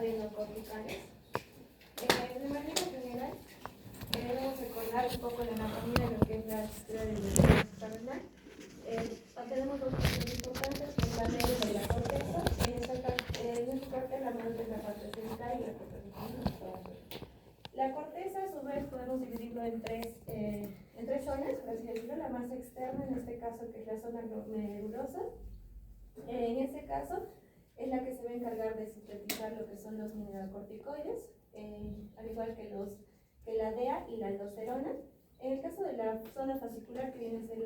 adenocorticales. De manera general, debemos recordar un poco la anatomía de lo que es la estructura del nervio suprarrenal. Tenemos dos partes importantes, que es la médula y la corteza. En esta parte la médula es la parte central y la corteza es la parte. La corteza, a su vez, podemos dividirlo en tres zonas, por así decirlo. La más externa, en este caso, que es la zona glomerulosa. En este caso, es la que se va a encargar de sintetizar lo que son los mineralocorticoides, al igual que la DEA y la aldosterona. En el caso de la zona fascicular, que viene a ser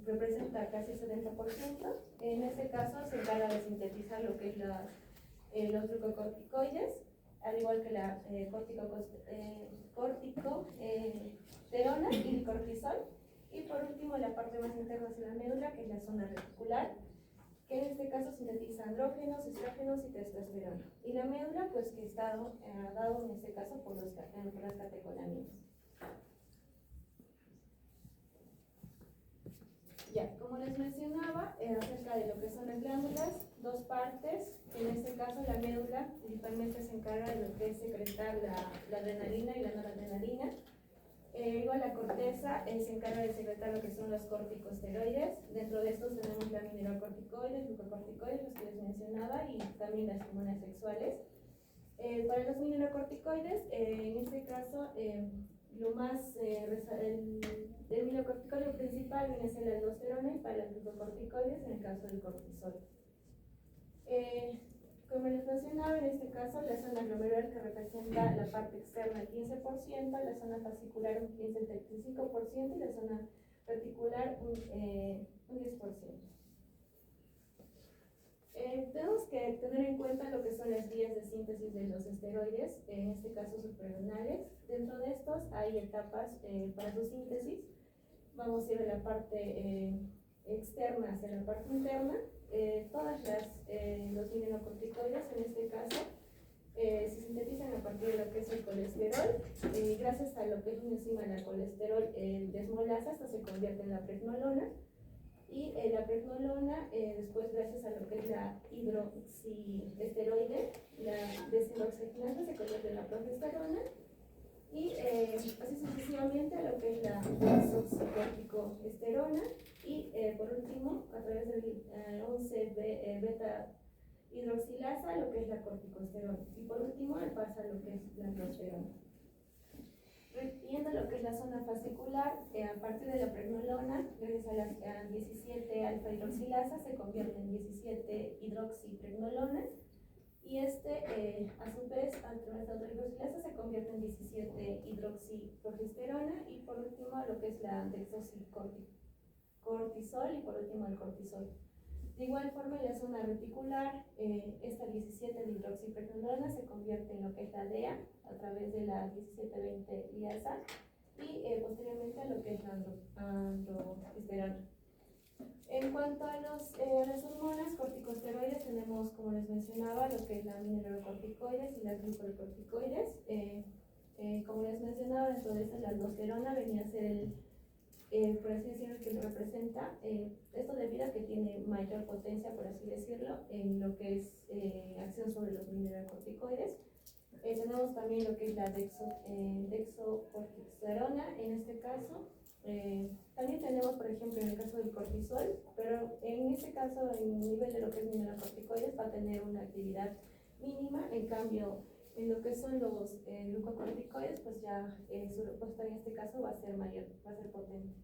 representa casi el 70%, en este caso se encarga de sintetizar lo que es los glucocorticoides, al igual que la corticosterona y el cortisol. Y por último, la parte más interna hacia la médula, que es la zona reticular, que en este caso sintetiza andrógenos, estrógenos y testosterona. Y la médula, pues que está dado en este caso por las catecolaminas. Ya, como les mencionaba, acerca de lo que son las glándulas, dos partes. En este caso, la médula principalmente se encarga de lo que es secretar la adrenalina y la noradrenalina. Igual la corteza se encarga de secretar lo que son los corticosteroides. Dentro de estos tenemos la mineralocorticoides, glucocorticoides, los que les mencionaba, y también las hormonas sexuales. Para los mineralocorticoides, en este caso, el mineralocorticoide principal viene a ser la aldosterona, y para los glucocorticoides, en el caso del cortisol. Como les mencionaba, en este caso, la zona glomerular, que representa la parte externa el 15%, la zona fascicular un 35% y la zona reticular un 10%. Tenemos que tener en cuenta lo que son las vías de síntesis de los esteroides, en este caso suprarrenales. Dentro de estos hay etapas para su síntesis. Vamos a ir de la parte externa hacia la parte interna. Los mineralocorticoides, en este caso, se sintetizan a partir de lo que es el colesterol. Gracias a lo que es una enzima, la colesterol desmolasa, esta se convierte en la pregnolona. Y la pregnolona, después, gracias a lo que es la hidroxiesteroide, la deshidroxigenasa se convierte en la progesterona. Y así sucesivamente a lo que es la desoxicorticoesterona. Y por último, a través del 11-beta hidroxilasa, lo que es la corticosterona. Y por último, pasa a lo que es la aldosterona. Yendo a lo que es la zona fascicular, a partir de la pregnolona, gracias a la 17 alfa hidroxilasa, se convierte en 17 hidroxipregnolona. Y a su vez, a través de otra hidroxilasa, se convierte en 17 hidroxiprogesterona. Y por último, lo que es la dexocortisol, y por último, el cortisol. De igual forma, en la zona reticular, esta 17 hidroxipregnolona se convierte en lo que es la DEA a través de la 17-20 liasa, y posteriormente a lo que es la androgesterona. En cuanto a las hormonas corticosteroides, tenemos, como les mencionaba, lo que es la mineralocorticoides y las glucocorticoides. Como les mencionaba, dentro de esta, la aldosterona venía a ser por así decirlo, que lo representa. Esto debido a que tiene mayor potencia, por así decirlo, en lo que es acción sobre los mineralocorticoides. Tenemos también lo que es la dexocorticosterona, en este caso. También tenemos, por ejemplo, en el caso del cortisol, pero en este caso, en el nivel de lo que es mineralocorticoides, va a tener una actividad mínima. En cambio, en lo que son los glucocorticoides, pues ya su respuesta en este caso va a ser mayor, va a ser potente.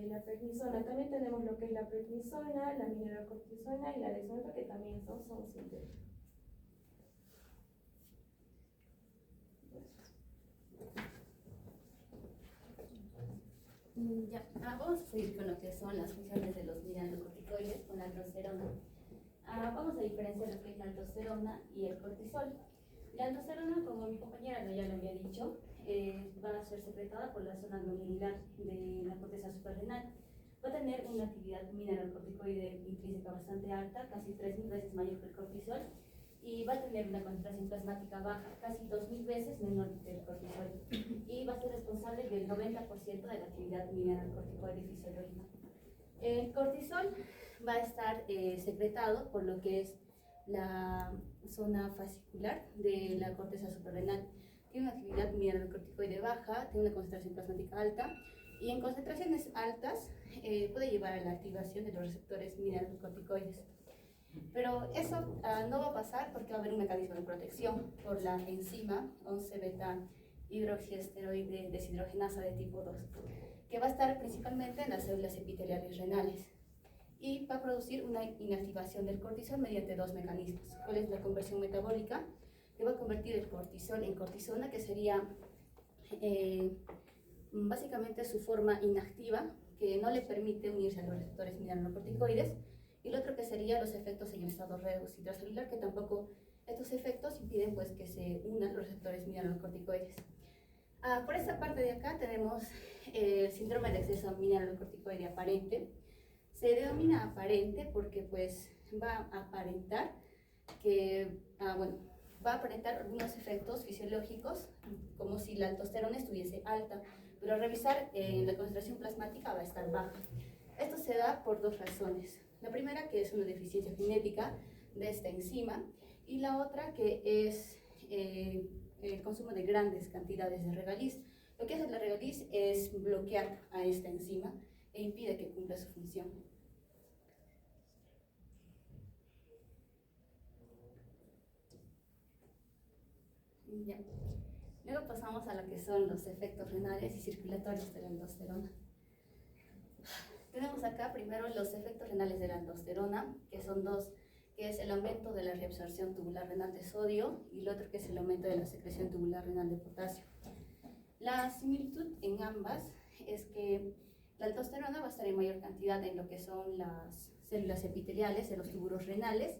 La prednisona, también tenemos lo que es la prednisona, la mineralocortisona y la dexona, que también son sintéticos. Ya, vamos a seguir con lo que son las funciones de los mineralocorticoides con la aldosterona. Vamos a diferenciar lo que es la aldosterona y el cortisol. La aldosterona, como mi compañera ya lo había dicho, va a ser secretada por la zona glomerular de la corteza suprarrenal. Va a tener una actividad mineralocorticoide intrínseca bastante alta, casi 3.000 veces mayor que el cortisol, y va a tener una concentración plasmática baja, casi 2.000 veces menor que el cortisol, y va a ser responsable del 90% de la actividad mineralocorticoide fisiológica. El cortisol va a estar secretado por lo que es la zona fascicular de la corteza suprarrenal. Tiene una actividad mineralocorticoide baja, tiene una concentración plasmática alta y en concentraciones altas puede llevar a la activación de los receptores mineralocorticoides. Pero eso no va a pasar porque va a haber un mecanismo de protección por la enzima 11-beta hidroxiesteroide deshidrogenasa de tipo 2, que va a estar principalmente en las células epiteliales renales y va a producir una inactivación del cortisol mediante dos mecanismos. ¿Cuál es la conversión metabólica? Que va a convertir el cortisol en cortisona, que sería básicamente su forma inactiva, que no le permite unirse a los receptores mineralocorticoides, y lo otro que sería los efectos en el estado redox intracelular, que tampoco estos efectos impiden pues, que se unan los receptores mineralocorticoides. Por esta parte de acá tenemos el síndrome de exceso mineralocorticoide aparente. Se denomina aparente porque pues, va a aparentar que, va a aparentar algunos efectos fisiológicos, como si la aldosterona estuviese alta, pero al revisar la concentración plasmática va a estar baja. Esto se da por dos razones. La primera, que es una deficiencia genética de esta enzima, y la otra, que es el consumo de grandes cantidades de regaliz. Lo que hace la regaliz es bloquear a esta enzima e impide que cumpla su función. Ya. Luego pasamos a lo que son los efectos renales y circulatorios de la aldosterona. Tenemos acá primero los efectos renales de la aldosterona, que son dos, que es el aumento de la reabsorción tubular renal de sodio y el otro que es el aumento de la secreción tubular renal de potasio. La similitud en ambas es que la aldosterona va a estar en mayor cantidad en lo que son las células epiteliales de los túbulos renales,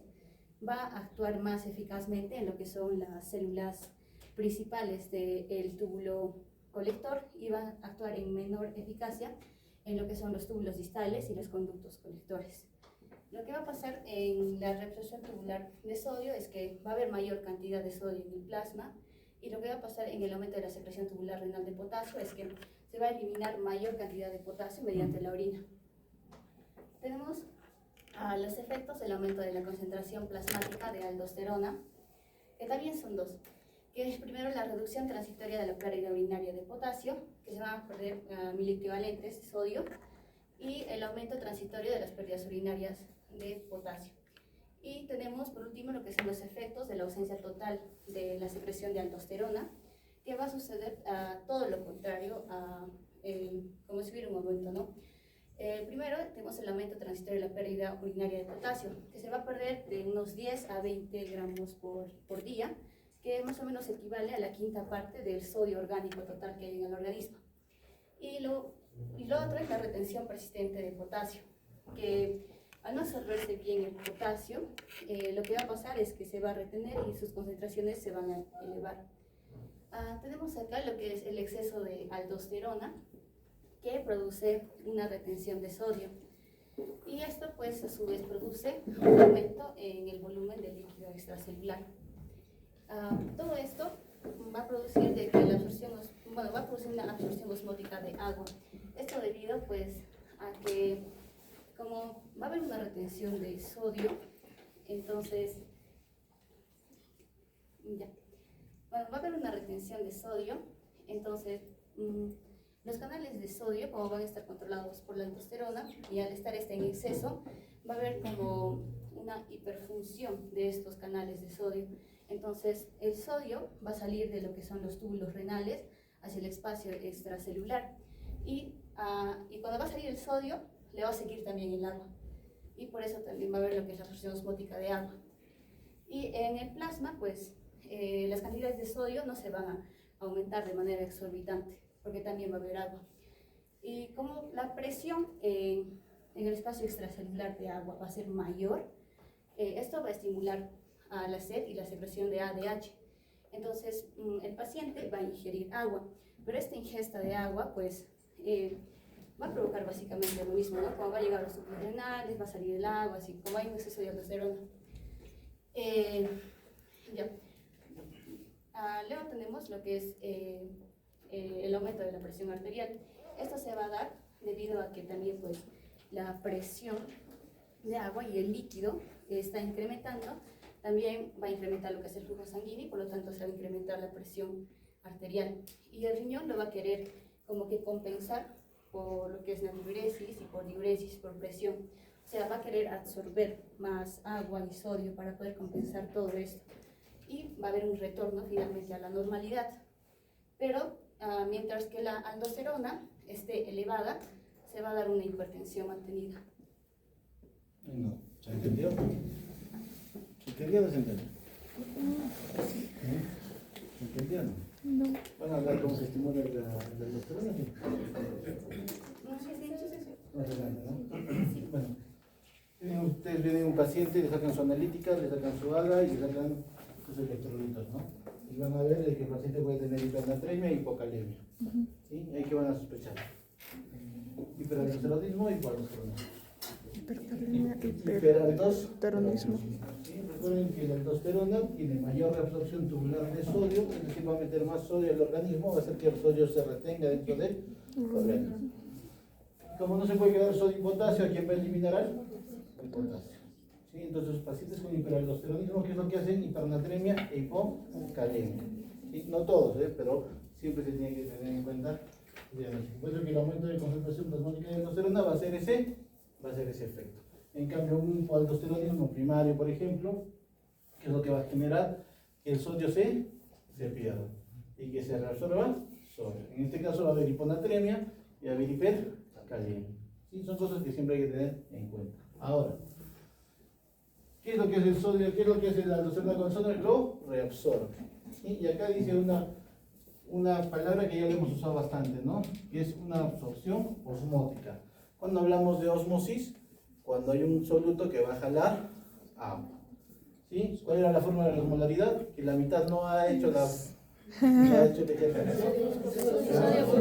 va a actuar más eficazmente en lo que son las células principales del túbulo colector y va a actuar en menor eficacia en lo que son los túbulos distales y los conductos colectores. Lo que va a pasar en la reabsorción tubular de sodio es que va a haber mayor cantidad de sodio en el plasma, y lo que va a pasar en el aumento de la secreción tubular renal de potasio es que se va a eliminar mayor cantidad de potasio mediante la orina. Tenemos los efectos del aumento de la concentración plasmática de aldosterona, que también son dos, que es primero la reducción transitoria de la pérdida urinaria de potasio, que se van a perder miliequivalentes de sodio, y el aumento transitorio de las pérdidas urinarias de potasio. Y tenemos por último lo que son los efectos de la ausencia total de la secreción de aldosterona, que va a suceder todo lo contrario como si hubiera un aumento, ¿no? Primero tenemos el aumento transitorio de la pérdida urinaria de potasio, que se va a perder de unos 10 a 20 gramos por día, que más o menos equivale a la quinta parte del sodio orgánico total que hay en el organismo. Y lo otro es la retención persistente de potasio, que al no absorberse bien el potasio, lo que va a pasar es que se va a retener y sus concentraciones se van a elevar. Tenemos acá lo que es el exceso de aldosterona, que produce una retención de sodio. Y esto pues a su vez produce un aumento en el volumen del líquido extracelular. Todo esto va a producir de que va a producir una absorción osmótica de agua. Esto debido pues a que como va a haber una retención de sodio, entonces va a haber una retención de sodio, entonces los canales de sodio, como van a estar controlados por la aldosterona, y al estar en exceso, va a haber como una hiperfunción de estos canales de sodio. Entonces, el sodio va a salir de lo que son los túbulos renales hacia el espacio extracelular. Y cuando va a salir el sodio, le va a seguir también el agua. Y por eso también va a haber lo que es la absorción osmótica de agua. Y en el plasma, pues, las cantidades de sodio no se van a aumentar de manera exorbitante, porque también va a haber agua. Y como la presión en el espacio extracelular de agua va a ser mayor, esto va a estimular a la sed y la secreción de ADH. Entonces, el paciente va a ingerir agua, pero esta ingesta de agua, pues, va a provocar básicamente lo mismo, ¿no? Como va a llegar a los túbulos renales, va a salir el agua, así como hay un exceso de aldosterona. Luego tenemos lo que es el aumento de la presión arterial. Esto se va a dar debido a que también pues, la presión de agua y el líquido está incrementando también va a incrementar lo que es el flujo sanguíneo y por lo tanto se va a incrementar la presión arterial. Y el riñón lo va a querer como que compensar por lo que es la diuresis y por diuresis, por presión. O sea, va a querer absorber más agua y sodio para poder compensar todo esto. Y va a haber un retorno finalmente a la normalidad. Pero mientras que la aldosterona esté elevada, se va a dar una hipertensión mantenida. No, ¿se entendió? ¿Se entendió o no se entendió? ¿Se entendió o no? No. ¿Van a hablar cómo se estimula la aldosterona? Más adelante, ¿no? Bueno, ustedes ven un paciente, le sacan su analítica, le sacan su AGA y le sacan sus electrolitos, ¿no? Y van a ver que el paciente puede tener hipernatremia y hipocalemia. ¿Sí? Ahí que van a sospechar. Hiperaldosteronismo y hipoaldosteronismo. Hiperaldosteronismo. ¿Sí? Recuerden que la aldosterona tiene mayor reabsorción tubular de sodio, es decir, va a meter más sodio al organismo, va a hacer que el sodio se retenga dentro del organismo. Como no se puede quedar sodio y potasio, ¿a quién va a eliminar el potasio? ¿Sí? Entonces, los pacientes con hiperaldosteronismo, ¿qué es lo que hacen? Hipernatremia e hipocalemia. ¿Sí? No todos, pero siempre se tiene que tener en cuenta. Por eso que el aumento de concentración plasmática de aldosterona va a ser ese efecto. En cambio, un hipoaldosteronismo primario, por ejemplo, ¿qué es lo que va a generar? Que el sodio se pierda y que se reabsorba sodio. En este caso va a haber hiponatremia y va a haber hipercalemia. ¿Sí? Son cosas que siempre hay que tener en cuenta. Ahora, ¿qué es lo que es el sodio? ¿Qué es lo que es la aldosterona con sodio? Lo reabsorbe. ¿Sí? Y acá dice una palabra que ya le hemos usado bastante, ¿no? Que es una absorción osmótica. Cuando hablamos de ósmosis, cuando hay un soluto que va a jalar agua. ¿Sí? ¿Cuál era la fórmula de la osmolaridad? Que la mitad no ha hecho la... No ha hecho ¿qué?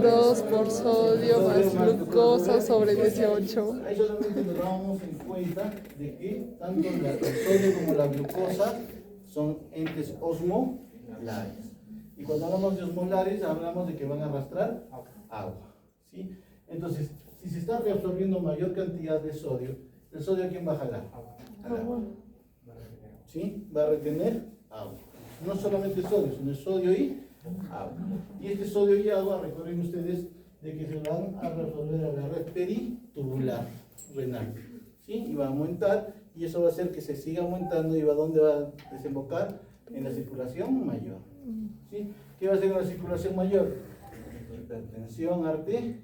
2 por sodio más glucosa sobre 18. Ahí solamente nos damos en cuenta de que tanto el sodio como la glucosa son entes osmolares. Y cuando hablamos de osmolares, hablamos de que van a arrastrar agua. ¿Sí? Entonces, si se está reabsorbiendo mayor cantidad de sodio, ¿el sodio a quién va a jalar? Al agua. ¿Sí? Va a retener agua. No solamente sodio, sino sodio y agua. Y este sodio y agua, recuerden ustedes, de que se van a reabsorber a la red peritubular renal. ¿Sí? Y va a aumentar, y eso va a hacer que se siga aumentando y va a dónde va a desembocar en la circulación mayor. ¿Sí? ¿Qué va a hacer en la circulación mayor? Hipertensión arterial.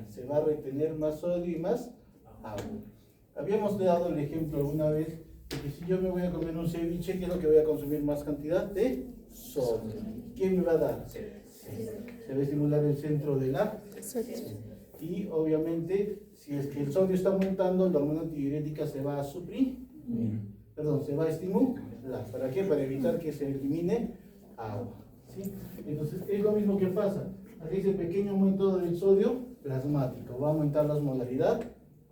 Se va a retener más sodio y más agua. Habíamos dado el ejemplo alguna vez de que si yo me voy a comer un ceviche, ¿qué es lo que voy a consumir más cantidad? De sodio. ¿Quién me va a dar? Se va a estimular el centro de la... Y obviamente, si es que el sodio está aumentando, la hormona antidiurética se va a suprimir. Perdón, se va a estimular. ¿Para qué? Para evitar que se elimine agua. ¿Sí? Entonces, es lo mismo que pasa. Aquí dice pequeño aumento del sodio plasmático. Va a aumentar la osmolaridad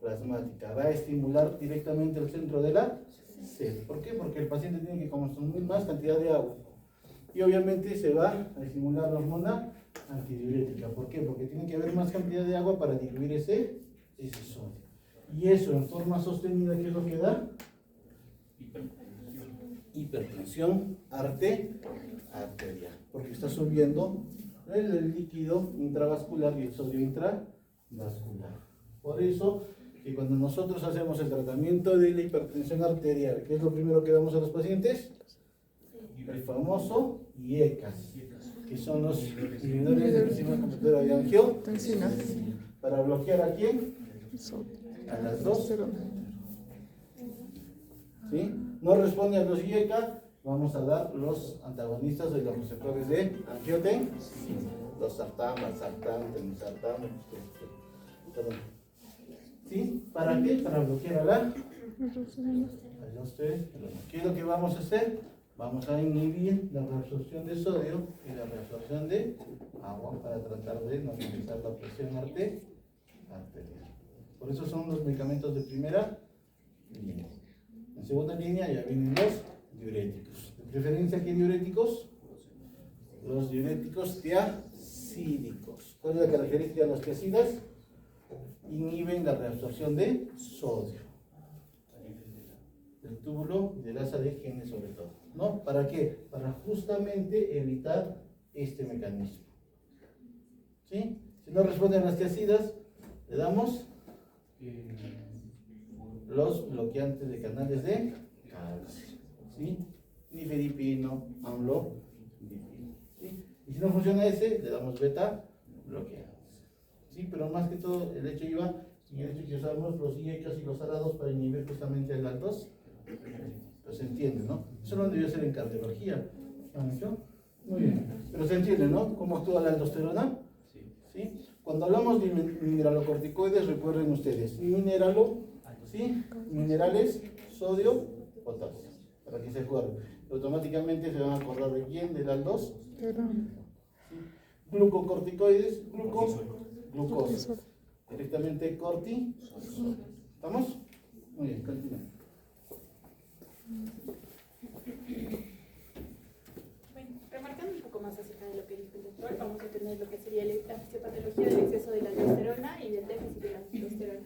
plasmática. Va a estimular directamente el centro de la sed. ¿Por qué? Porque el paciente tiene que consumir más cantidad de agua. Y obviamente se va a estimular la hormona antidiurética. ¿Por qué? Porque tiene que haber más cantidad de agua para diluir ese sodio. Y eso en forma sostenida, ¿qué es lo que da? Hipertensión arterial. Porque está subiendo el líquido intravascular y el sodio intravascular. Por eso, que cuando nosotros hacemos el tratamiento de la hipertensión arterial, ¿qué es lo primero que damos a los pacientes? El famoso IECAS, que son los inhibidores del enzima completadora de angiotensina. ¿Para bloquear a quién? A las dos. ¿Sí? No responde a los IECA, vamos a dar los antagonistas de los receptores de angiotensina. Los sartán, valsartán, telmisartán, perdón. ¿Sí? ¿Para qué? Para bloquear a la aldosterona. ¿Qué es lo que vamos a hacer? Vamos a inhibir la reabsorción de sodio y la reabsorción de agua para tratar de normalizar la presión arterial. Por eso son los medicamentos de primera línea. En segunda línea ya vienen los diuréticos. ¿De preferencia qué diuréticos? Los diuréticos tiacídicos. ¿Cuál es la característica de los tiacidas? Inhiben la reabsorción de sodio. El túbulo y del asa de genes sobre todo, ¿no? ¿Para qué? Para justamente evitar este mecanismo. ¿Sí? Si no responden las tiacidas, le damos los bloqueantes de canales de calcio, ¿sí? Nifedipino, amlodipino, ¿sí? Y si no funciona ese, le damos beta bloqueantes, ¿sí? Pero más que todo, el hecho iba en el hecho que usamos los IECAS y los arados para inhibir justamente el altos. Pues se entiende, ¿no? Eso lo debió hacer en cardiología. ¿Han hecho? Muy bien. Pero se entiende, ¿no? ¿Cómo actúa la aldosterona? ¿Sí? Cuando hablamos de mineralocorticoides, recuerden ustedes, ¿sí? Minerales, sodio, potasio, para que se acuerden. Automáticamente se van a acordar de quién, del aldós. ¿Sí? Glucocorticoides, glucosa. Directamente cortisol. ¿Estamos? Muy bien, continuamos. Bueno, remarcando un poco más acerca de lo que dijo el doctor, vamos a tener lo que sería la fisiopatología del exceso de la aldosterona y del déficit de la aldosterona.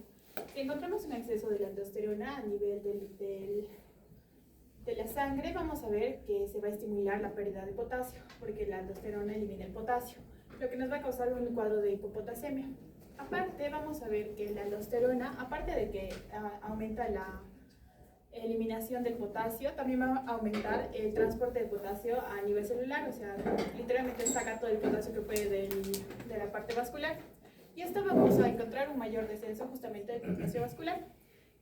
Si encontramos un exceso de la aldosterona a nivel de la sangre, vamos a ver que se va a estimular la pérdida de potasio, porque la aldosterona elimina el potasio, lo que nos va a causar un cuadro de hipopotasemia. Aparte, vamos a ver que la aldosterona, aparte de que aumenta la eliminación del potasio, también va a aumentar el transporte de potasio a nivel celular, o sea, literalmente saca todo el potasio que puede de la parte vascular. Y esto vamos a encontrar un mayor descenso justamente del potasio vascular.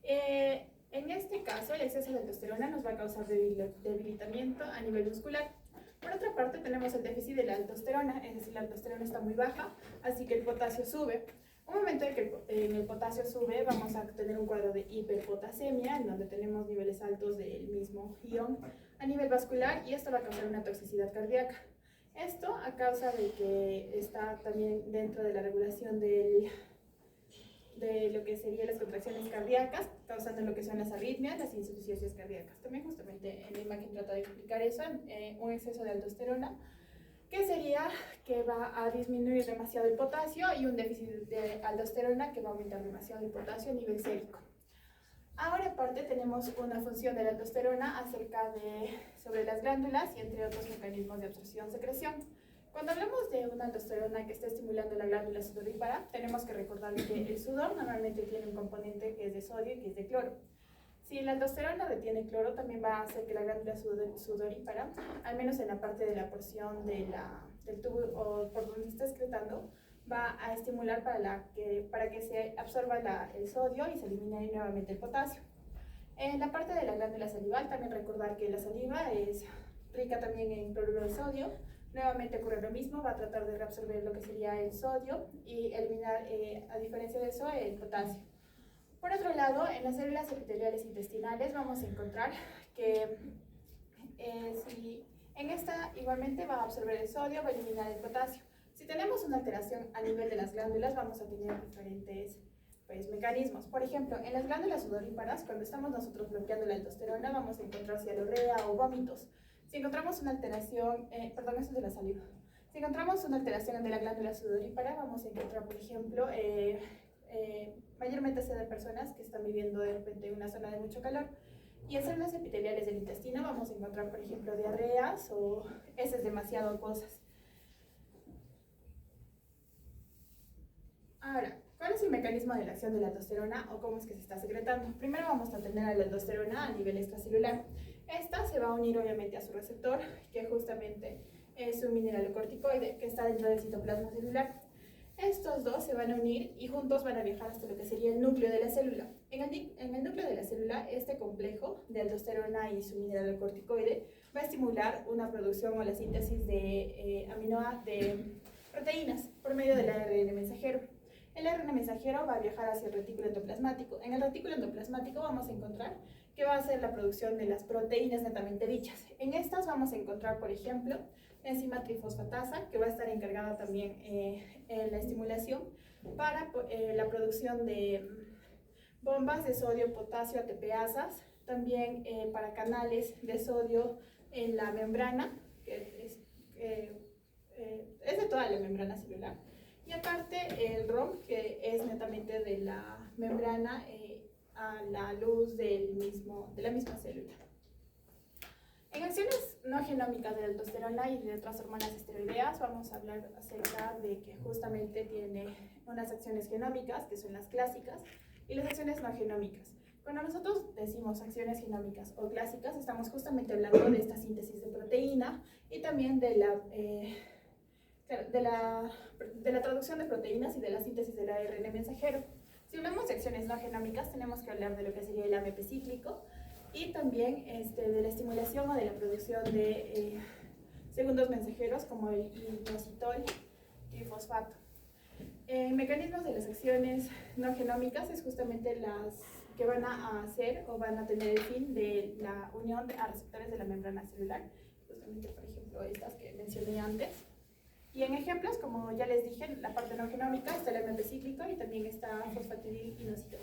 En este caso, el exceso de aldosterona nos va a causar debilitamiento a nivel muscular. Por otra parte, tenemos el déficit de la aldosterona, es decir, la aldosterona está muy baja, así que el potasio sube. Un momento en que el potasio sube, vamos a tener un cuadro de hiperpotasemia, en donde tenemos niveles altos del mismo ion a nivel vascular, y esto va a causar una toxicidad cardíaca. Esto a causa de que está también dentro de la regulación de lo que serían las contracciones cardíacas, causando lo que son las arritmias, las insuficiencias cardíacas. También justamente en la imagen trata de explicar eso, un exceso de aldosterona, que sería que va a disminuir demasiado el potasio, y un déficit de aldosterona que va a aumentar demasiado el potasio a nivel sérico. Ahora aparte tenemos una función de la aldosterona sobre las glándulas y entre otros mecanismos de absorción-secreción. Cuando hablamos de una aldosterona que está estimulando la glándula sudorípara, tenemos que recordar que el sudor normalmente tiene un componente que es de sodio y que es de cloro. Si la aldosterona retiene cloro, también va a hacer que la glándula sudorípara, al menos en la parte de la porción del tubo o por donde está excretando, va a estimular para que se absorba el sodio y se elimine nuevamente el potasio. En la parte de la glándula salival, también recordar que la saliva es rica también en cloruro de sodio. Nuevamente ocurre lo mismo, va a tratar de reabsorber lo que sería el sodio y eliminar, a diferencia de eso, el potasio. Por otro lado, en las células epiteliales intestinales vamos a encontrar que si en esta igualmente va a absorber el sodio, va a eliminar el potasio. Si tenemos una alteración a nivel de las glándulas, vamos a tener diferentes mecanismos. Por ejemplo, en las glándulas sudoríparas, cuando estamos nosotros bloqueando la aldosterona, vamos a encontrar cialorrea o vómitos. Si encontramos una alteración, eso es de la saliva. Si encontramos una alteración de la glándula sudorípara, vamos a encontrar, por ejemplo, mayormente se da en personas que están viviendo de repente en una zona de mucho calor. Y en células epiteliales del intestino vamos a encontrar, por ejemplo, diarreas o heces demasiado acuosas. Ahora, ¿cuál es el mecanismo de la acción de la aldosterona o cómo es que se está secretando? Primero vamos a atender a la aldosterona a nivel extracelular. Esta se va a unir obviamente a su receptor, que justamente es un mineralocorticoide que está dentro del citoplasma celular. Estos dos se van a unir y juntos van a viajar hasta lo que sería el núcleo de la célula. En el núcleo de la célula, este complejo de aldosterona y su mineralocorticoide va a estimular una producción o la síntesis de proteínas por medio del ARN mensajero. El ARN mensajero va a viajar hacia el retículo endoplasmático. En el retículo endoplasmático vamos a encontrar que va a ser la producción de las proteínas netamente dichas. En estas vamos a encontrar, por ejemplo, la enzima trifosfatasa, que va a estar encargada también en la estimulación para la producción de bombas de sodio, potasio, ATPasas, también para canales de sodio en la membrana, que es de toda la membrana celular. Y aparte el ROM, que es netamente de la membrana a la luz de la misma célula. En acciones no genómicas de la aldosterona y de otras hormonas esteroideas vamos a hablar acerca de que justamente tiene unas acciones genómicas, que son las clásicas, y las acciones no genómicas. Cuando nosotros decimos acciones genómicas o clásicas, estamos justamente hablando de esta síntesis de proteína y también de la traducción de proteínas y de la síntesis del ARN mensajero. Si hablamos de acciones no genómicas, tenemos que hablar de lo que sería el AMP cíclico y también de la estimulación o de la producción de segundos mensajeros como el inositol y fosfato. Mecanismos de las acciones no genómicas es justamente las que van a hacer o van a tener el fin de la unión a receptores de la membrana celular, justamente por ejemplo estas que mencioné antes. Y en ejemplos, como ya les dije, la parte no genómica está el AMP cíclico y también está fosfatidil inositol.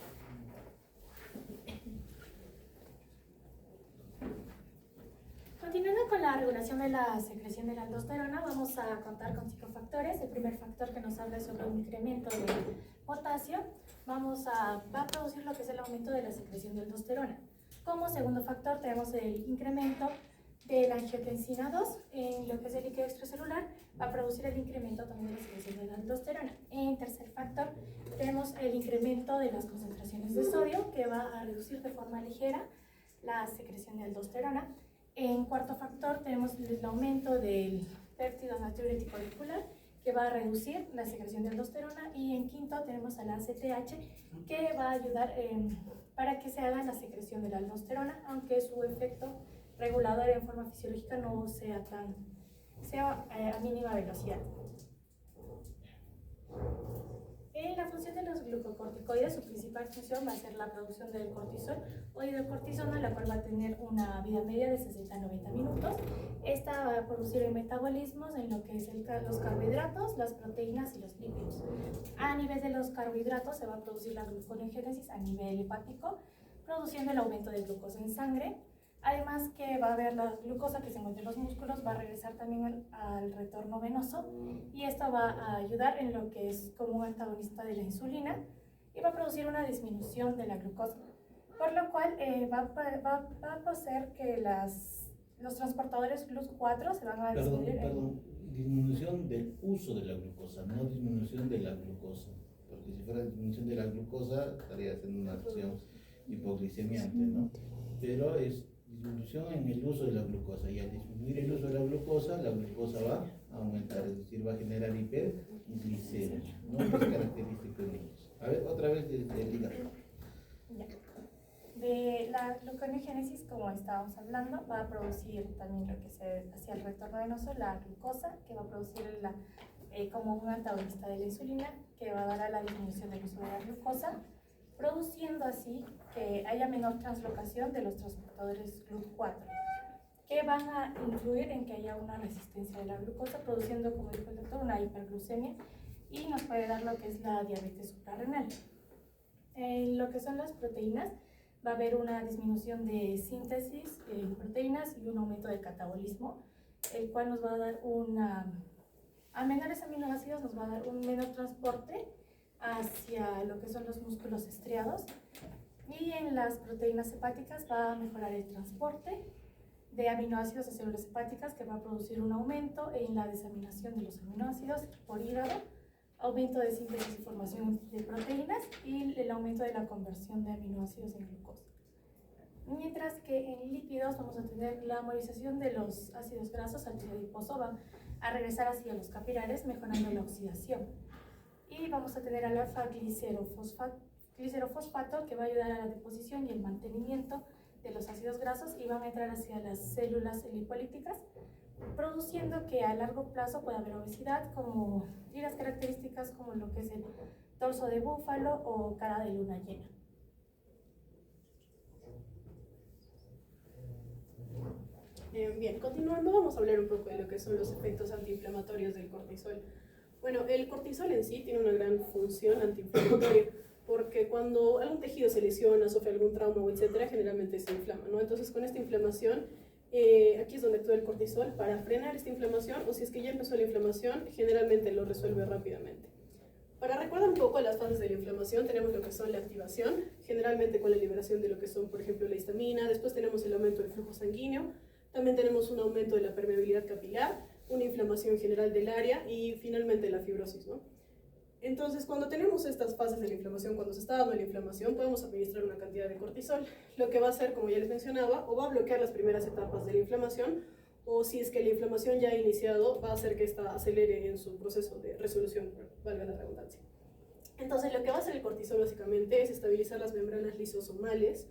Continuando con la regulación de la secreción de la aldosterona, vamos a contar con 5 factores. El primer factor que nos habla sobre un incremento de potasio, va a producir lo que es el aumento de la secreción de aldosterona. Como segundo factor tenemos el incremento de la angiotensina 2 en lo que es el líquido extracelular, va a producir el incremento también de la secreción de la aldosterona. En tercer factor tenemos el incremento de las concentraciones de sodio, que va a reducir de forma ligera la secreción de aldosterona. En cuarto factor tenemos el aumento del péptido natriurético vehicular, que va a reducir la secreción de aldosterona. Y en quinto tenemos a la ACTH, que va a ayudar para que se haga la secreción de la aldosterona, aunque su efecto regulador en forma fisiológica no sea a mínima velocidad. En la función de los glucocorticoides, su principal función va a ser la producción del cortisol o hidrocortisona, la cual va a tener una vida media de 60 a 90 minutos. Esta va a producir en metabolismos en lo que es los carbohidratos, las proteínas y los lípidos. A nivel de los carbohidratos se va a producir la gluconeogénesis a nivel hepático, produciendo el aumento de glucosa en sangre. Además que va a haber la glucosa que se encuentra en los músculos, va a regresar también al retorno venoso y esto va a ayudar en lo que es como un antagonista de la insulina y va a producir una disminución de la glucosa, por lo cual va a hacer que los transportadores GLUT4 se van a disminuir. Perdón, disminución del uso de la glucosa, no disminución de la glucosa, porque si fuera disminución de la glucosa estaría haciendo una acción hipoglicemiante, ¿no? Pero es disminución en el uso de la glucosa, y al disminuir el uso de la glucosa va a aumentar, es decir, va a generar hiperglicemia, no es característico en ellos. A ver, otra vez del hígado. De la gluconeogénesis, como estábamos hablando, va a producir también lo que se hacia el retorno venoso, la glucosa, que va a producir como un antagonista de la insulina, que va a dar a la disminución del uso de la glucosa, produciendo así que haya menor translocación de los transportadores GLUT4, que van a influir en que haya una resistencia de la glucosa, produciendo, como dijo el doctor, una hiperglucemia y nos puede dar lo que es la diabetes suprarrenal. En lo que son las proteínas, va a haber una disminución de síntesis en proteínas y un aumento del catabolismo, el cual nos va a dar a menores aminoácidos nos va a dar un menor transporte hacia lo que son los músculos estriados, y en las proteínas hepáticas va a mejorar el transporte de aminoácidos a células hepáticas, que va a producir un aumento en la desaminación de los aminoácidos por hígado, aumento de síntesis y formación de proteínas y el aumento de la conversión de aminoácidos en glucosa. Mientras que en lípidos vamos a tener la movilización de los ácidos grasos al tejido adiposo, van a regresar hacia los capilares mejorando la oxidación. Y vamos a tener al alfa-glicerofosfato, que va a ayudar a la deposición y el mantenimiento de los ácidos grasos y van a entrar hacia las células lipolíticas, produciendo que a largo plazo pueda haber obesidad y las características como lo que es el torso de búfalo o cara de luna llena. Bien, continuando, vamos a hablar un poco de lo que son los efectos antiinflamatorios del cortisol. Bueno, el cortisol en sí tiene una gran función antiinflamatoria, porque cuando algún tejido se lesiona, sufre algún trauma o etcétera, generalmente se inflama, ¿no? Entonces, con esta inflamación, aquí es donde actúa el cortisol para frenar esta inflamación, o si es que ya empezó la inflamación, generalmente lo resuelve rápidamente. Para recordar un poco las fases de la inflamación, tenemos lo que son la activación, generalmente con la liberación de lo que son, por ejemplo, la histamina. Después tenemos el aumento del flujo sanguíneo. También tenemos un aumento de la permeabilidad capilar, una inflamación general del área y finalmente la fibrosis, ¿no? Entonces, cuando tenemos estas fases de la inflamación, cuando se está dando la inflamación, podemos administrar una cantidad de cortisol, lo que va a hacer, como ya les mencionaba, o va a bloquear las primeras etapas de la inflamación, o si es que la inflamación ya ha iniciado, va a hacer que ésta acelere en su proceso de resolución, valga la redundancia. Entonces, lo que va a hacer el cortisol básicamente es estabilizar las membranas lisosomales,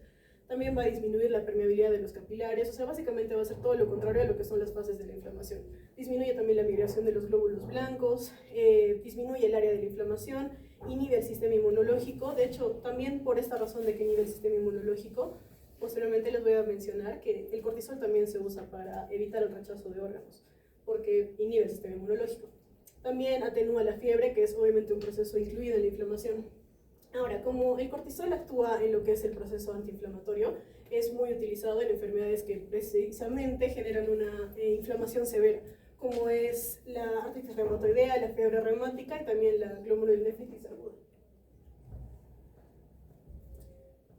también va a disminuir la permeabilidad de los capilares, o sea, básicamente va a hacer todo lo contrario a lo que son las fases de la inflamación. Disminuye también la migración de los glóbulos blancos, disminuye el área de la inflamación, inhibe el sistema inmunológico. De hecho, también por esta razón de que inhibe el sistema inmunológico, posteriormente les voy a mencionar que el cortisol también se usa para evitar el rechazo de órganos, porque inhibe el sistema inmunológico. También atenúa la fiebre, que es obviamente un proceso incluido en la inflamación. Ahora, como el cortisol actúa en lo que es el proceso antiinflamatorio, es muy utilizado en enfermedades que precisamente generan una inflamación severa, como es la artritis reumatoidea, la fiebre reumática y también la glomerulonefritis aguda.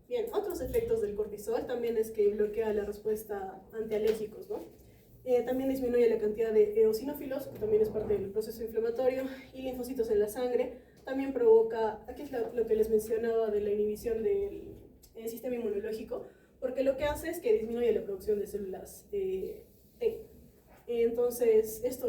Bien, otros efectos del cortisol también es que bloquea la respuesta antialérgicos, ¿no? También disminuye la cantidad de eosinófilos, que también es parte del proceso inflamatorio, y linfocitos en la sangre. También provoca, aquí es lo que les mencionaba de la inhibición del sistema inmunológico, porque lo que hace es que disminuye la producción de células T. Entonces, esto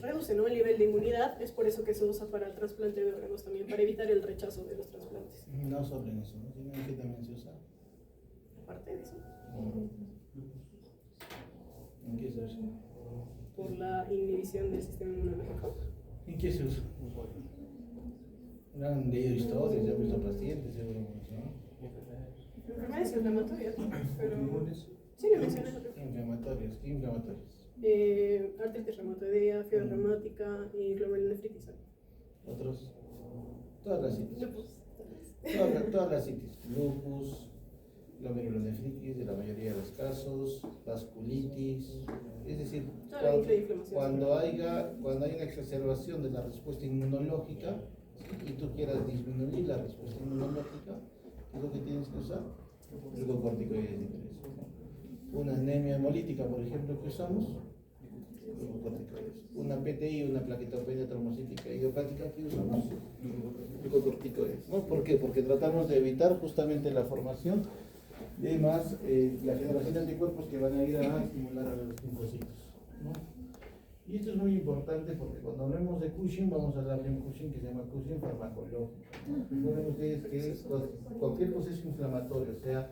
reduce, ¿no?, el nivel de inmunidad, es por eso que se usa para el trasplante de órganos también, para evitar el rechazo de los trasplantes. No solo en eso, ¿no? Sino que también se usa. Aparte de eso, ¿En qué se usa? por la inhibición del sistema inmunológico. ¿En qué se usa? Han leído historias, ya han visto pacientes, seguro, ¿no? Enfermedades inflamatorias, pero sí me mencioné lo que Inflamatorias, ¿qué inflamatorias? artritis reumatoidea, fiebre reumática y glomerulonefritis. Otros, todas las citis. Lupus. Todas las citis. Lupus, glomerulonefritis, de la mayoría de los casos, vasculitis, es decir, Toda la inflamación. cuando hay una exacerbación de la respuesta inmunológica, ¿sí?, y tú quieras disminuir la respuesta inmunológica, ¿qué es lo que tienes que usar? Glucocorticoides de interés. Una anemia hemolítica, por ejemplo, que usamos, glucocorticoides. Una PTI, una plaquetopenia trombocítica idiopática, que usamos glucocorticoides, ¿no? ¿Por qué? Porque tratamos de evitar justamente la formación de más, la generación de anticuerpos que van a ir a estimular a los linfocitos, ¿no? Y esto es muy importante porque cuando hablemos de Cushing, vamos a hablar de un Cushing que se llama Cushing farmacológico. Recuerden ustedes que cualquier proceso inflamatorio, sea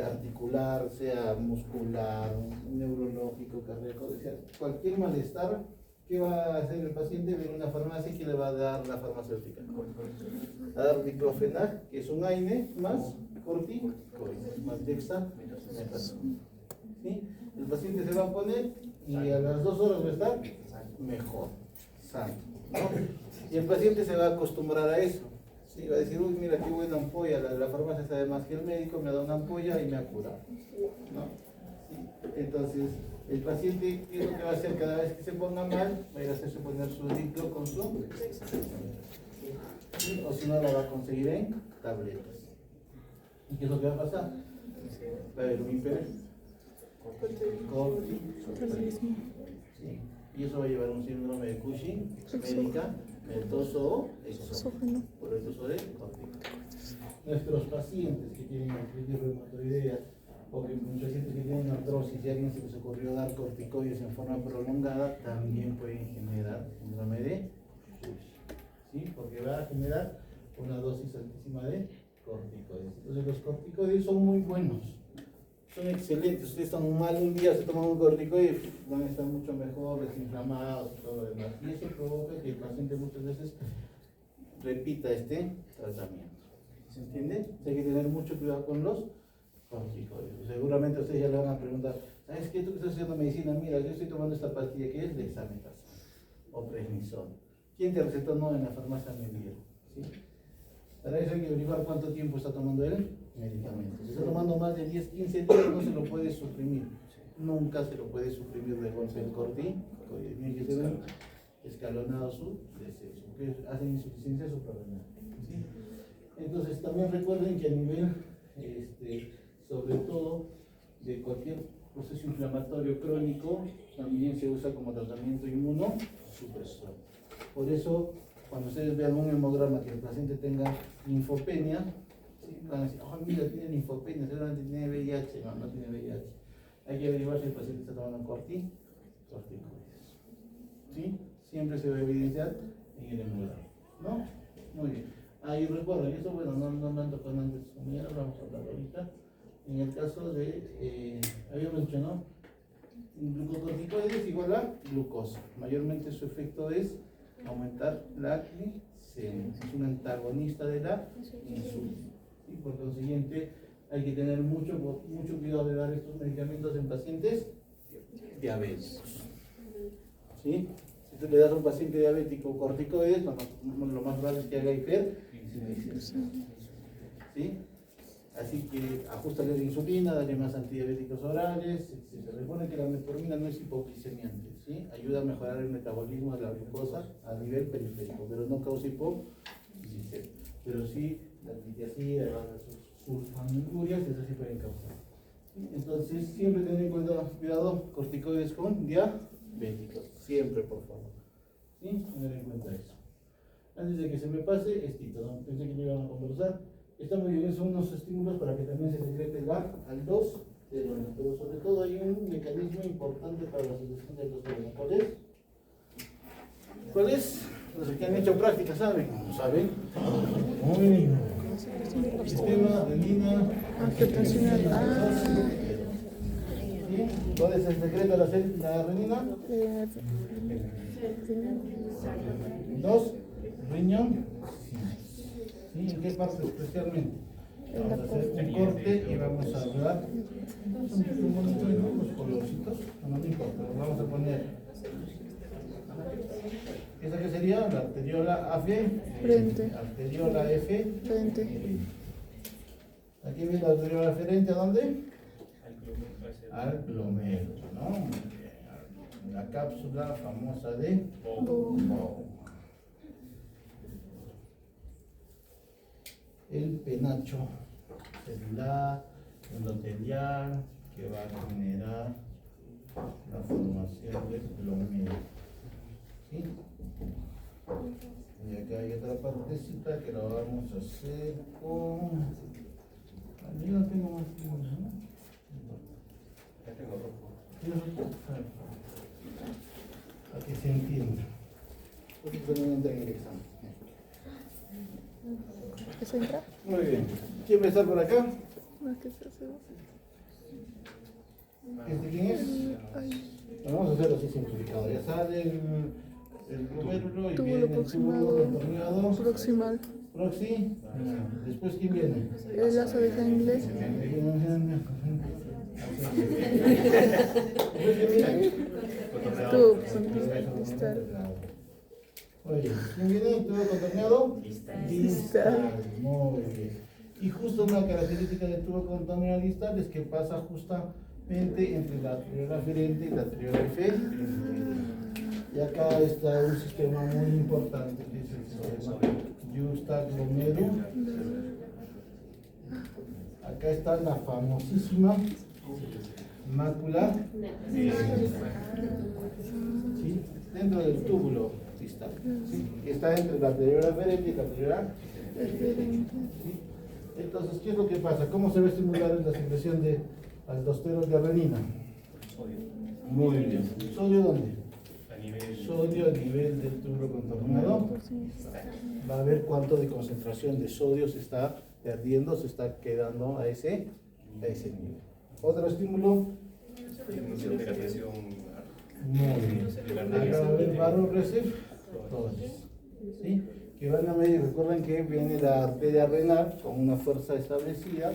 articular, sea muscular, neurológico, cardíaco, sea, cualquier malestar, ¿qué va a hacer el paciente? Viene a una farmacia y ¿qué le va a dar la farmacéutica? A dar diclofenac, que es un AINE, más corticoides, más dexametasona. ¿Sí? El paciente se va a poner y a las 2 horas va a estar mejor, sano, ¿no? Y el paciente se va a acostumbrar a eso. Sí, va a decir, uy, mira qué buena ampolla, la farmacia sabe más que el médico, me ha dado una ampolla y me ha curado, ¿no? Sí. Entonces, el paciente, ¿qué es lo que va a hacer cada vez que se ponga mal? Va a ir a hacerse poner su diclo con su, ¿sí? O si no, la va a conseguir en tabletas. ¿Y qué es lo que va a pasar? Va a haber un hiperés. Sí. Y eso va a llevar un síndrome de Cushing medicamentoso o exógeno, por el uso de corticoides. Nuestros pacientes que tienen artritis reumatoidea o que muchos pacientes que tienen artrosis y a alguien se les ocurrió dar corticoides en forma prolongada, también pueden generar síndrome de Cushing, ¿sí? Porque va a generar una dosis altísima de corticoides. Entonces los corticoides son muy buenos, son excelentes. Ustedes están mal un día, se toman un corticoide, van a estar mucho mejor, desinflamados, todo lo demás. Y eso provoca que el paciente muchas veces repita este tratamiento. ¿Se entiende? Hay que tener mucho cuidado con los corticoides. Seguramente ustedes ya le van a preguntar, ¿sabes qué? Tú que estás haciendo medicina, mira, yo estoy tomando esta pastilla que es dexametasona o prednisona. ¿Quién te recetó? No, en la farmacia me dieron, ¿sí? Para eso hay que averiguar cuánto tiempo está tomando el medicamento. Si está tomando más de 10, 15 días, no se lo puede suprimir. Nunca se lo puede suprimir de golpe el corticoide. Tiene que ser escalonado su deceso, que hacen insuficiencia suprarrenal. ¿Sí? Entonces también recuerden que a nivel, sobre todo, de cualquier proceso inflamatorio crónico, también se usa como tratamiento inmunosupresor. Por eso, cuando ustedes vean un hemograma que el paciente tenga linfopenia, ¿sí? Van a decir, oh, mira, tiene linfopenia, seguramente tiene VIH. No, no tiene VIH. Hay que averiguar si el paciente está tomando corticoides. ¿Sí? Siempre se va a evidenciar en el hemograma. ¿No? Muy bien. Ahí recuerden, eso bueno, no me han tocado antes, como ya lo vamos a hablar ahorita. En el caso de, habíamos dicho, ¿no? Glucocorticoides igual a glucosa. Mayormente su efecto es aumentar la glicemia. Es un antagonista de la insulina. Y por consiguiente, hay que tener mucho cuidado de dar estos medicamentos en pacientes diabéticos. ¿Sí? Si tú le das a un paciente diabético corticoides, lo más probable es que haga hiperglicemia. ¿Sí? Así que ajustale la insulina, dale más antidiabéticos orales, etc. Recuerden que la metformina no es hipoglicemiante, ¿sí? Ayuda a mejorar el metabolismo de la glucosa a nivel periférico, pero no causa hipoglicemia. Pero sí, la litiazida, sus sulfonurias, eso sí pueden causar. ¿Sí? Entonces, siempre tener en cuenta, cuidado, corticoides con diabéticos, siempre, por favor. ¿Sí? Tener en cuenta eso. Antes de que se me pase, ¿no? Pensé que no iban a conversar. Está muy bien, son unos estímulos para que también se secrete la aldosterona, pero sobre todo hay un mecanismo importante para la secreción de aldosterona. ¿Cuál es? ¿Cuál es? Los que han hecho práctica saben. ¿No saben? Muy bien. Sistema, renina, ¿dónde se secreta la renina? 2, riñón. ¿Sí? ¿En qué parte especialmente? Vamos a hacer un corte y vamos a hablar. Los colorcitos, no importa, vamos a poner. ¿Esa qué sería? La arteriola AF. Frente. Arteriola F. Frente. Aquí viene la arteriola aferente, ¿a dónde? Al glomérulo, ¿no? Muy bien. La cápsula famosa de Bowman. El penacho celular endotelial que va a generar la formación del glomérulo. ¿Sí? Y acá hay otra partecita que la vamos a hacer con. Yo no tengo más tiempo, ¿no? Ya tengo rojo. Para que se entienda. Porque también entra en el examen. ¿Eso entra? Muy bien. ¿Quién va a estar por acá? No, ¿qué se hace? ¿Quién es? Vamos a hacerlo así simplificado. Ya sale el glomérulo y Túbulo viene el proximal. túbulo contorneado. Proximal. Proxy. Después, ¿quién viene? El lazo de inglés. Tubo distal. Oye, ¿quién viene? ¿Tubo contorneado? Distal. Muy bien. Y justo una característica del tubo contorneado distal es que pasa justamente entre la arteriola aferente y la arteriola efferente. Y acá está un sistema muy importante que es el sistema Juxtaglomerular. Acá está la famosísima mácula, ¿sí? Dentro del túbulo distal, ¿sí? Que está entre la arteriola aferente y la arteriola efferente, ¿sí? Entonces, ¿qué es lo que pasa? ¿Cómo se va a estimular la secreción de aldosterona de renina? Muy bien. ¿Sodio dónde? Sodio a nivel del túbulo contorneado. Va a ver cuánto de concentración de sodio se está perdiendo, se está quedando a ese nivel. Otro estímulo. Disminución de la presión. Muy bien. Acá va a haber vasoreceptores, ¿sí? Que van a medir, recuerden que viene la arteria renal con una fuerza establecida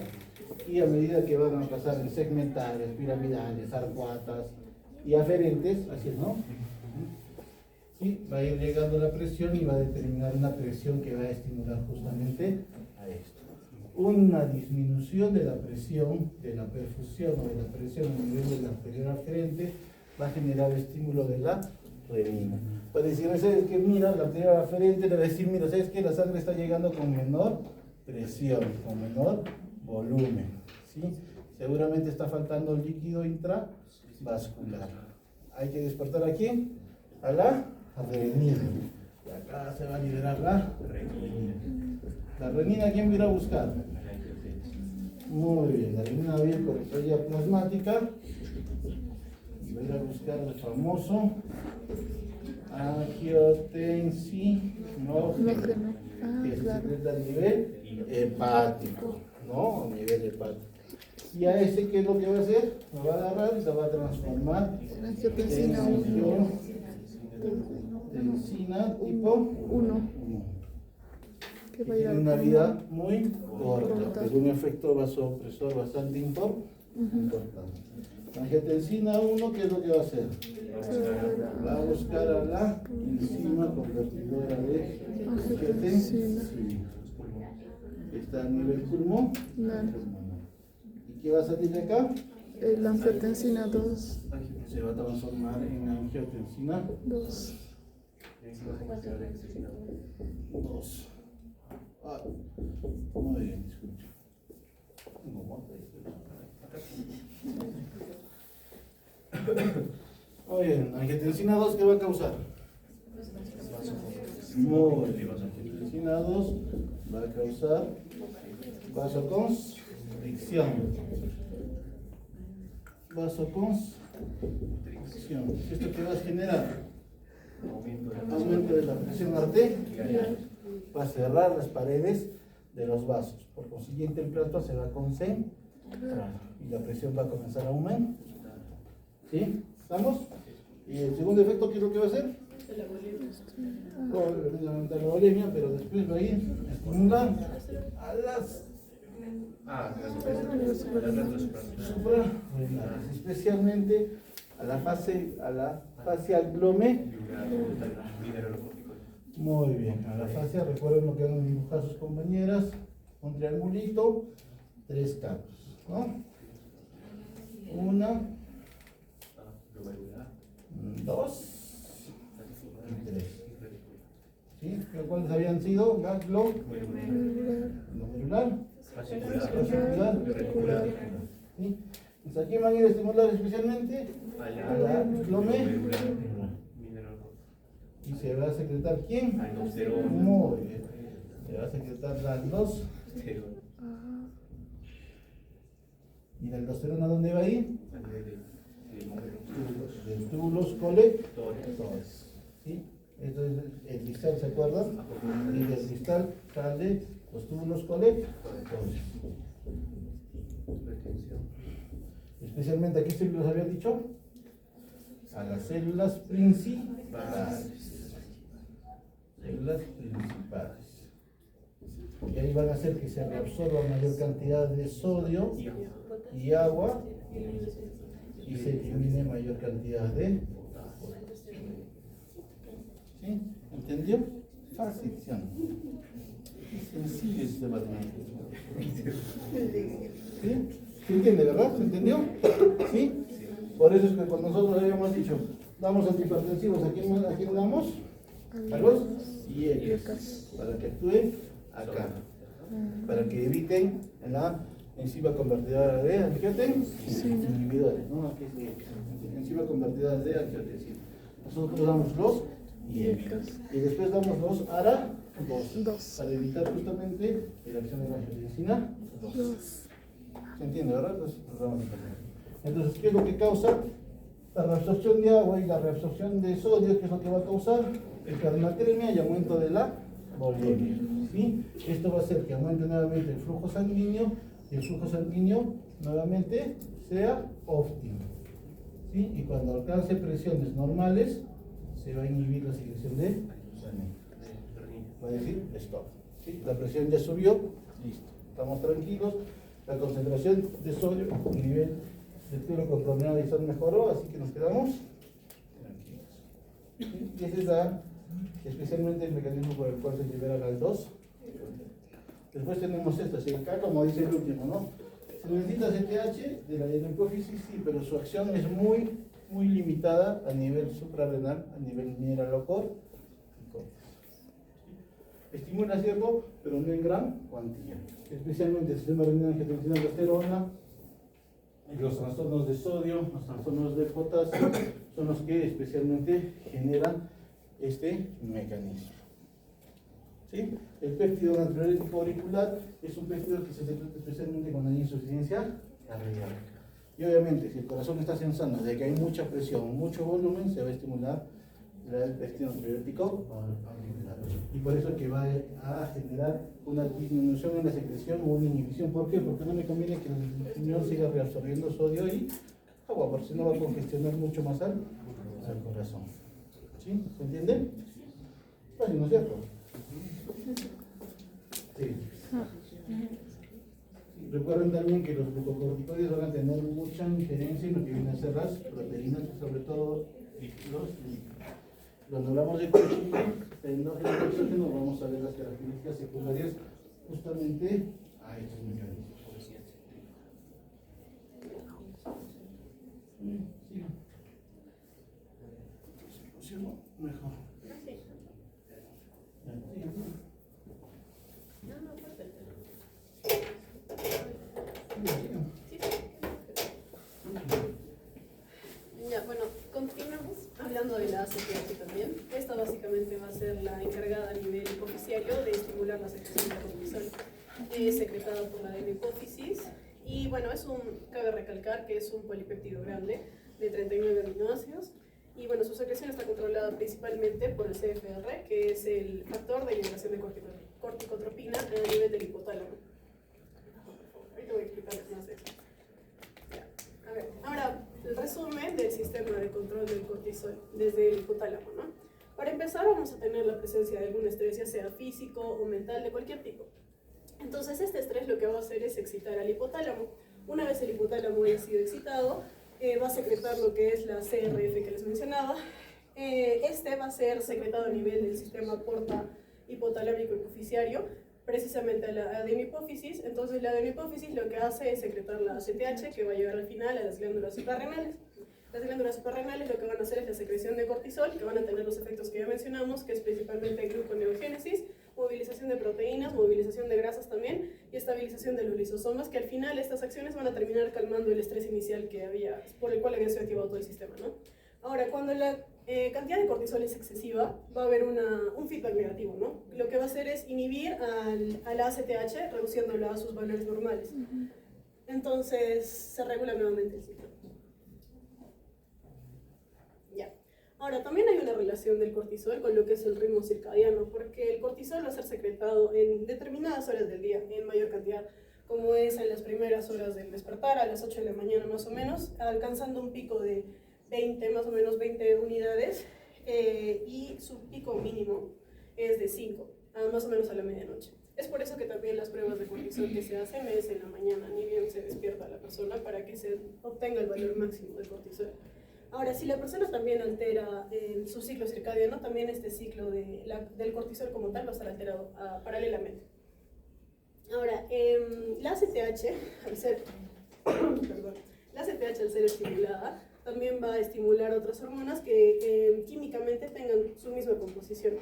y a medida que van a pasar en segmentales, piramidales, arcuatas y aferentes, así es, ¿no? ¿Sí? Va a ir llegando la presión y va a determinar una presión que va a estimular justamente a esto. Una disminución de la presión, de la perfusión o de la presión a nivel de la arteria aferente va a generar estímulo de la renina. Puede decir, ¿sabes qué? Mira, la primera referente le va a decir, mira, ¿sabes qué? La sangre está llegando con menor presión, con menor volumen, ¿sí? Seguramente está faltando líquido intravascular. Hay que despertar aquí a la renina. Y acá se va a liberar la renina. ¿La renina quién va a ir a buscar? Muy bien, la renina va a ir por estrella plasmática y va a ir a buscar el famoso angiotensino, que se secreta a nivel hepático, ¿no? A nivel hepático. Y a ese, ¿qué es lo que va a hacer? Lo va a agarrar y lo va a transformar en angiotensina tipo 1. que tiene una vida muy corta, pero un efecto vasopresor bastante importante. La angiotensina 1, ¿qué es lo que va a hacer? Va a buscar a la enzima convertidora de angiotensina. Está a nivel pulmón. ¿Y qué va a salir de acá? La angiotensina 2. Se va a transformar en angiotensina 2. 2. Muy bien, disculpe. Muy bien, angiotensina 2, ¿qué va a causar? Muy bien, angiotensina 2 va a causar vasoconstricción. Vasoconstricción. ¿Esto qué va a generar? Aumento de la presión arterial. Va a cerrar las paredes de los vasos. Por consiguiente, el plasma se va a concentrar y la presión va a comenzar a aumentar. ¿Sí? ¿Estamos? Y el segundo efecto, ¿qué es lo que va a hacer? Aumentar la bulimia, pero después va a ir a estimular a las suprarrenales, especialmente a la fascia glomerular. Muy bien, a la fascia, recuerden lo que han dibujado sus compañeras, un triangulito, 3 capas, ¿no? 1, 2 y 3. ¿Sí? ¿Cuáles habían sido? Glomerular, fascicular, reticular. ¿Sí? Entonces aquí van a ir a estimular especialmente a la glomerular. ¿Y se va a secretar quién? Muy bien. Se va a secretar la aldosterona. ¿Y la aldosterona dónde va a ir? Del túbulos colectores. ¿Sí? Esto es el distal, ¿se acuerdan? Y del distal sale los túbulos colectores. Especialmente, ¿a qué células había dicho? A las células principales. Células principales. Y ahí van a hacer que se reabsorba mayor cantidad de sodio y agua y se elimine mayor cantidad de potasio. ¿Sí? ¿Entendió? Fácil, ¿sí? Sencillo este matemático. ¿Sí? ¿Se entiende, verdad? ¿Se entendió? ¿Sí? Por eso es que cuando nosotros habíamos dicho, damos antihipertensivos, ¿a quién damos? A los IECAS, para que actúen acá, para que eviten la enzima convertidora de angiotensina inhibidores, ¿no? Aquí es enzima convertidora de angiotensina. Nosotros damos los IECAS y después damos los ARA2 para evitar justamente la acción de la angiotensina 2. ¿Se entiende, verdad? Entonces, ¿qué es lo que causa? La reabsorción de agua y la reabsorción de sodio, ¿qué es lo que va a causar? Hipernatremia y aumento de la bulimia. ¿Sí? Esto va a hacer que aumente nuevamente el flujo sanguíneo y el flujo sanguíneo nuevamente sea óptimo. ¿Sí? Y cuando alcance presiones normales, se va a inhibir la secreción de sangre. Va a decir stop. ¿Sí? La presión ya subió, listo. Estamos tranquilos. La concentración de sodio a nivel del túbulo contorneado y son mejoró, así que nos quedamos tranquilos. ¿Sí? Y ese es especialmente el mecanismo por el cual se libera la 2. Después tenemos esto, así acá como dice el último, ¿no? Se necesita CTH de la hipófisis, sí, pero su acción es muy muy limitada a nivel suprarrenal, a nivel mineralocórtico. Estimula, ¿cierto? Pero no en gran cuantía. Especialmente el sistema renal, angiotensina, aldosterona, los trastornos de sodio, los trastornos de potasio, son los que especialmente generan este mecanismo. ¿Sí? El péptido natriurético auricular es un péptido que se secreta especialmente cuando hay insuficiencia cardíaca. Y obviamente, si el corazón está sensando de que hay mucha presión, mucho volumen, se va a estimular el péptido natriurético auricular. Y por eso que va a generar una disminución en la secreción o una inhibición. ¿Por qué? Porque no me conviene que el riñón siga reabsorbiendo sodio y agua, porque si no va a congestionar mucho más al corazón. ¿Sí? ¿Se entiende? Fácil, ¿no es cierto? Sí. Recuerden también que los glucocorticoides van a tener mucha injerencia en lo que vienen a ser las proteínas, sobre todo los lípidos. Cuando hablamos de endógeno y exógeno, vamos a ver las características secundarias justamente a estos mecanismos. ¿Soluciono? Mejor. Ya, bueno, continuamos hablando de la ACTH también. Esta básicamente va a ser la encargada a nivel hipoficiario de estimular la secreción de cortisol. Es secretada por la de la hipófisis y bueno, cabe recalcar que es un polipéptido grande de 39 aminoácidos y bueno, su secreción está controlada principalmente por el CFR, que es el factor de liberación de corticotropina a nivel del hipotálamo. Ahorita voy a explicarles más de eso. Ya. A ver, ahora el resumen del sistema de control del cortisol desde el hipotálamo, ¿no? Para empezar vamos a tener la presencia de algún estrés, ya sea físico o mental, de cualquier tipo. Entonces este estrés lo que va a hacer es excitar al hipotálamo. Una vez el hipotálamo haya sido excitado, va a secretar lo que es la CRF que les mencionaba. Este va a ser secretado a nivel del sistema porta hipotalámico hipoficiario, precisamente a la adenohipófisis. Entonces la adenohipófisis lo que hace es secretar la ACTH, que va a llegar al final a las glándulas suprarrenales. Las glándulas suprarrenales lo que van a hacer es la secreción de cortisol, que van a tener los efectos que ya mencionamos, que es principalmente gluconeogénesis, movilización de proteínas, movilización de grasas también, y estabilización de los lisosomas, que al final estas acciones van a terminar calmando el estrés inicial que había, por el cual había sido activado todo el sistema, ¿no? Ahora, cuando la cantidad de cortisol es excesiva, va a haber un feedback negativo, ¿no? Lo que va a hacer es inhibir a la ACTH, reduciéndola a sus valores normales. Entonces, se regula nuevamente el ciclo. Ya. Ahora, también hay una relación del cortisol con lo que es el ritmo circadiano, porque el cortisol va a ser secretado en determinadas horas del día, en mayor cantidad, como es en las primeras horas del despertar, a las 8 de la mañana más o menos, alcanzando un pico de 20, más o menos 20 unidades, y su pico mínimo es de 5, más o menos a la medianoche. Es por eso que también las pruebas de cortisol que se hacen es en la mañana, ni bien se despierta la persona, para que se obtenga el valor máximo de cortisol. Ahora, si la persona también altera su ciclo circadiano, también este ciclo del cortisol como tal va a estar alterado paralelamente. Ahora, la ACTH, al ser estimulada, también va a estimular otras hormonas que químicamente tengan su misma composición.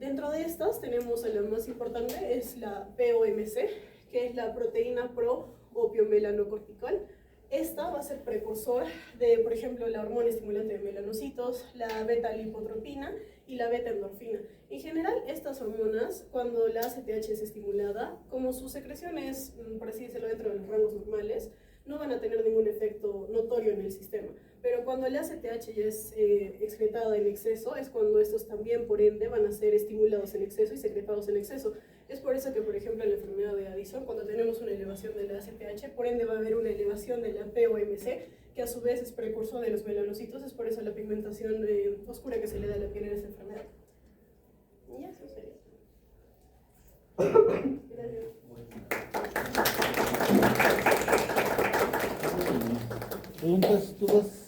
Dentro de estas tenemos a la más importante, es la POMC, que es la proteína pro-opiomelanocortical. Esta va a ser precursor de, por ejemplo, la hormona estimulante de melanocitos, la beta-lipotropina y la beta-endorfina. En general, estas hormonas, cuando la ACTH es estimulada, como su secreción es, por así decirlo, dentro de los rangos normales, no van a tener ningún efecto notorio en el sistema. Pero cuando la ACTH ya es excretada en exceso, es cuando estos también, por ende, van a ser estimulados en exceso y secretados en exceso. Es por eso que, por ejemplo, en la enfermedad de Addison, cuando tenemos una elevación de la ACTH, por ende va a haber una elevación de la POMC, que a su vez es precursor de los melanocitos. Es por eso la pigmentación oscura que se le da a la piel en esta enfermedad. Y eso sería. Gracias. ¿Preguntas, dudas?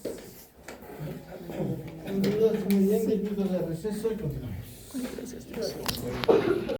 Muy bien, 10 minutos de receso y continuamos.